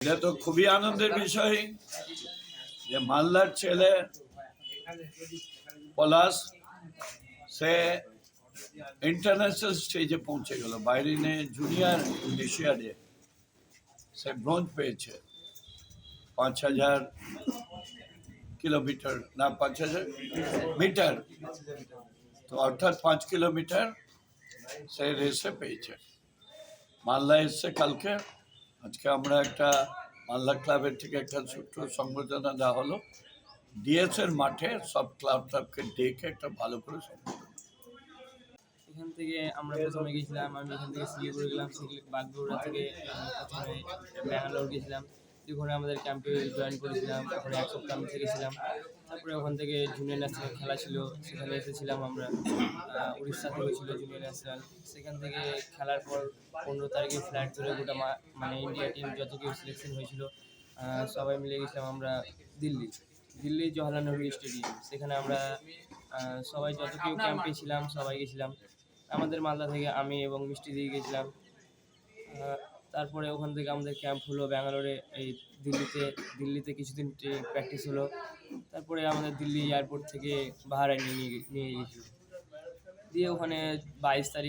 এটা তো খুবই আনন্দের বিষয় যে মালদার ছেলে পলাশ সে ইন্টারন্যাশনাল স্টেজে পৌঁছে গেল। বাইরিনে জুনিয়র এশিয়াডে সে ব্রোঞ্জ পেয়েছে 5000 কিলোমিটার না 5000 মিটার, তো অর্থাৎ 5 কিলোমিটার সে রেসে পেয়েছে। মালদা এসছে কালকে। আজকে আমরা একটা মালদা ক্লাবের থেকে একটা ছোট্ট সংবর্ধনা দেওয়া হলো। ডিএস এর মাঠে সব ক্লাবকে ডেকে একটা ভালো করে সংবর্ধনা। এখান থেকে আমরা প্রথমে গেছিলাম, আমি এখান থেকে শিলিগুড়ি গেলাম, বাগডোগরা থেকে প্রথমে ব্যাঙ্গালোর গেছিলাম। ওখানে আমাদের ক্যাম্পে জয়েন করেছিলাম, ওখানে 1 সপ্তাহ আমি থেকেছিলাম। তারপরে ওখান থেকে জুনিয়র ন্যাশনাল খেলা ছিল, সেখানে এসেছিলাম আমরা। উড়িষ্যা থেকে ছিল জুনিয়র ন্যাশনাল। সেখান থেকে খেলার পর 15 তারিখে ফ্লাইট ধরে গোটা মানে ইন্ডিয়া টিম যত কেউ সিলেকশন হয়েছিল সবাই মিলে গেছিলাম আমরা দিল্লি জওহরলাল নেহরু স্টেডিয়াম। সেখানে আমরা সবাই যত কেউ ক্যাম্পে ছিলাম সবাই গেছিলাম। আমাদের মালদা থেকে আমি এবং মিষ্টি দিয়ে গেছিলাম। তারপরে ওখান থেকে আমাদের ক্যাম্প হলো ব্যাঙ্গালোরে, এই দিল্লিতে কিছুদিন প্র্যাকটিস হলো। তারপরে আমাদের দিল্লি এয়ারপোর্ট থেকে বাহারায় নিয়ে গিয়েছিল। দিয়ে ওখানে 22 তারিখ